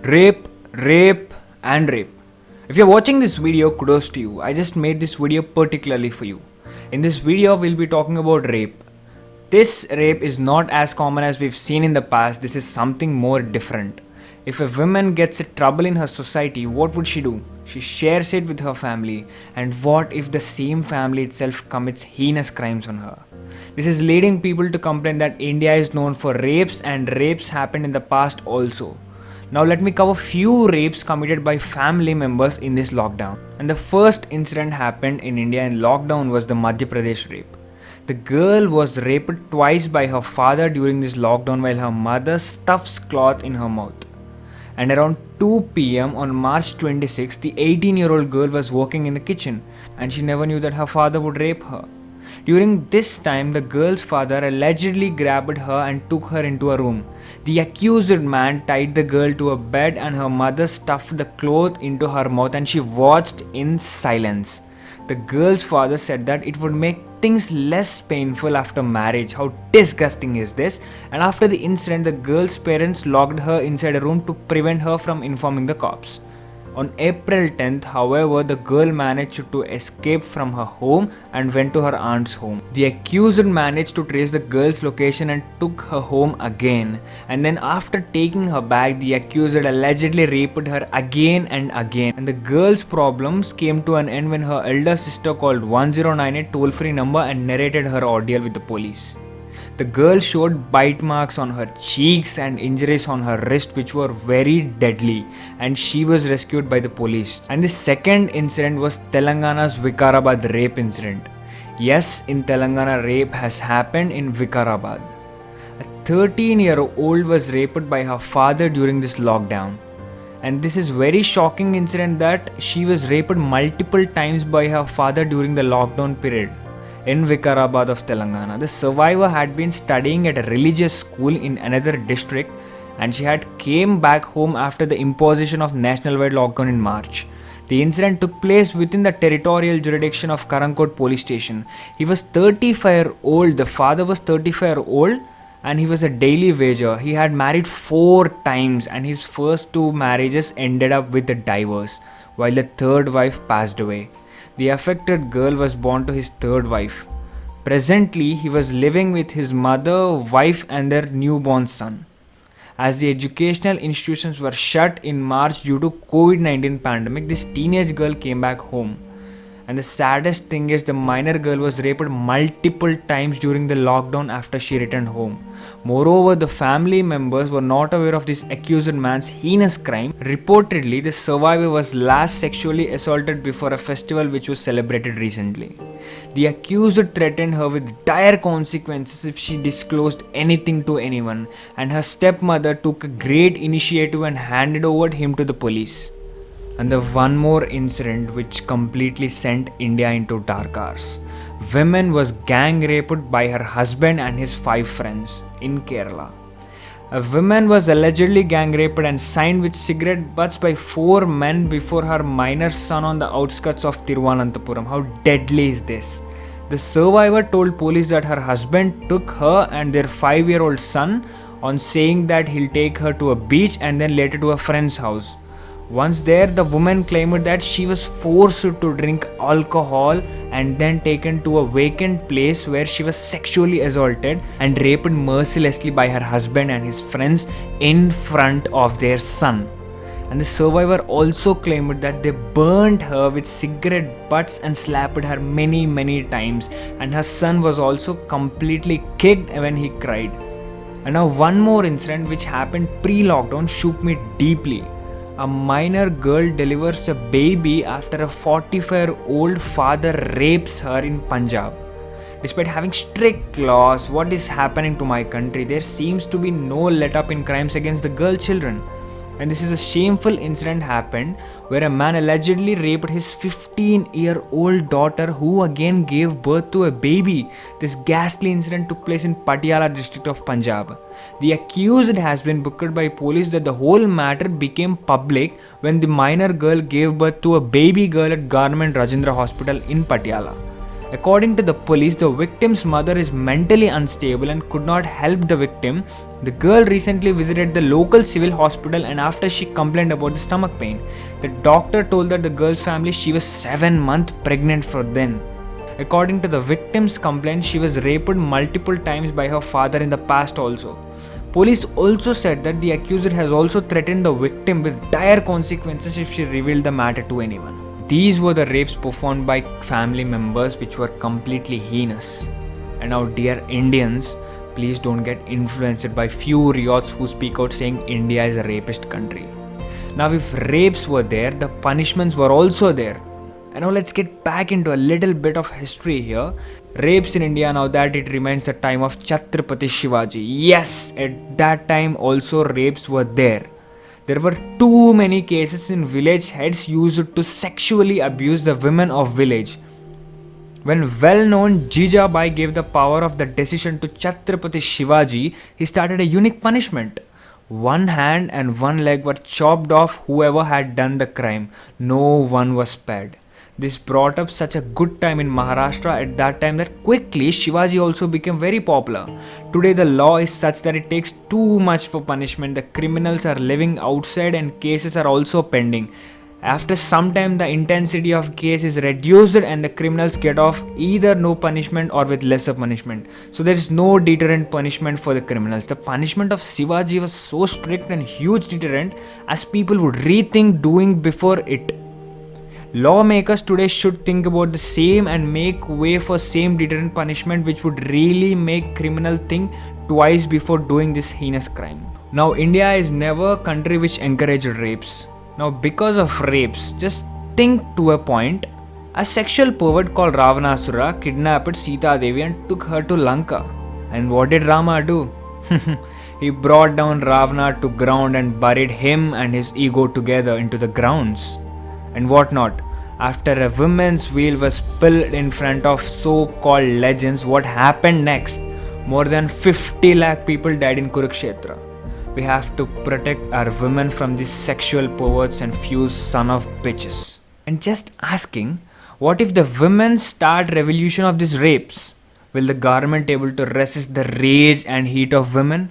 Rape, rape, and rape. If you're watching this video, kudos to you. I just made this video particularly for you. In this video, we'll be talking about rape. This rape is not as common as we've seen in the past. This is something more different. If a woman gets in trouble in her society, what would she do? She shares it with her family. And what if the same family itself commits heinous crimes on her? This is leading people to complain that India is known for rapes, and rapes happened in the past also. Now let me cover few rapes committed by family members in this lockdown. And the first incident happened in India in lockdown was the Madhya Pradesh rape. The girl was raped twice by her father during this lockdown while her mother stuffs cloth in her mouth. And around 2 pm on March 26, the 18-year-old girl was working in the kitchen and she never knew that her father would rape her. During this time, the girl's father allegedly grabbed her and took her into a room. The accused man tied the girl to a bed and her mother stuffed the cloth into her mouth and she watched in silence. The girl's father said that it would make things less painful after marriage. How disgusting is this? And after the incident, the girl's parents locked her inside a room to prevent her from informing the cops. On April 10th, however, the girl managed to escape from her home and went to her aunt's home. The accused managed to trace the girl's location and took her home again. And then after taking her back, the accused allegedly raped her again and again. And the girl's problems came to an end when her elder sister called 1098 toll-free number and narrated her ordeal with the police. The girl showed bite marks on her cheeks and injuries on her wrist which were very deadly, and she was rescued by the police. And the second incident was Telangana's Vikarabad rape incident. Yes, in Telangana, rape has happened in Vikarabad. A 13-year-old was raped by her father during this lockdown. And this is very shocking incident that she was raped multiple times by her father during the lockdown period. In Vikarabad of Telangana, the survivor had been studying at a religious school in another district and she had came back home after the imposition of national-wide lockdown in March. The incident took place within the territorial jurisdiction of Karankot police station. He was 35-year-old, the father was 35-year-old and he was a daily wager. He had married 4 times and his first 2 marriages ended up with a divorce, while the third wife passed away. The affected girl was born to his third wife. Presently, he was living with his mother, wife and their newborn son. As the educational institutions were shut in March due to COVID-19 pandemic, this teenage girl came back home. And the saddest thing is the minor girl was raped multiple times during the lockdown after she returned home. Moreover, the family members were not aware of this accused man's heinous crime. Reportedly, the survivor was last sexually assaulted before a festival which was celebrated recently. The accused threatened her with dire consequences if she disclosed anything to anyone, and her stepmother took a great initiative and handed over him to the police. And the one more incident which completely sent India into dark hours. Woman was gang raped by her husband and his 5 friends in Kerala. A woman was allegedly gang raped and signed with cigarette butts by 4 men before her minor son on the outskirts of Thiruvananthapuram. How deadly is this? The survivor told police that her husband took her and their 5-year-old son on saying that he'll take her to a beach and then later to a friend's house. Once there, the woman claimed that she was forced to drink alcohol and then taken to a vacant place where she was sexually assaulted and raped mercilessly by her husband and his friends in front of their son. And the survivor also claimed that they burned her with cigarette butts and slapped her many times, and her son was also completely kicked when he cried. And now one more incident which happened pre-lockdown shook me deeply. A minor girl delivers a baby after a 45-year-old father rapes her in Punjab. Despite having strict laws, what is happening to my country? There seems to be no let-up in crimes against the girl children. And this is a shameful incident happened where a man allegedly raped his 15-year-old daughter who again gave birth to a baby. This ghastly incident took place in Patiala district of Punjab. The accused has been booked by police that the whole matter became public when the minor girl gave birth to a baby girl at Government Rajendra Hospital in Patiala. According to the police, the victim's mother is mentally unstable and could not help the victim. The girl recently visited the local civil hospital, and after she complained about the stomach pain, the doctor told that the girl's family she was 7 months pregnant for then. According to the victim's complaint, she was raped multiple times by her father in the past also. Police also said that the accuser has also threatened the victim with dire consequences if she revealed the matter to anyone. These were the rapes performed by family members which were completely heinous. And now, dear Indians, please don't get influenced by few riots who speak out saying India is a rapist country. Now, if rapes were there, the punishments were also there. And now let's get back into a little bit of history here. Rapes in India, now that it remains the time of Chhatrapati Shivaji. Yes, at that time also rapes were there. There were too many cases in village heads used to sexually abuse the women of village. When well-known Jijabai gave the power of the decision to Chhatrapati Shivaji, he started a unique punishment. One hand and one leg were chopped off whoever had done the crime. No one was spared. This brought up such a good time in Maharashtra at that time that quickly Shivaji also became very popular. Today the law is such that it takes too much for punishment. The criminals are living outside and cases are also pending. After some time the intensity of case is reduced and the criminals get off either no punishment or with lesser punishment. So there is no deterrent punishment for the criminals. The punishment of Shivaji was so strict and huge deterrent as people would rethink doing before it. Lawmakers today should think about the same and make way for same deterrent punishment which would really make criminal think twice before doing this heinous crime. Now India is never a country which encouraged rapes. Now because of rapes, just think to a point, a sexual pervert called Ravanasura kidnapped Sita Devi and took her to Lanka. And what did Rama do? He brought down Ravana to ground and buried him and his ego together into the grounds. And what not? After a woman's wheel was spilled in front of so-called legends, what happened next? More than 50 lakh people died in Kurukshetra. We have to protect our women from these sexual perverts and few son of bitches. And just asking, what if the women start revolution of these rapes? Will the government able to resist the rage and heat of women?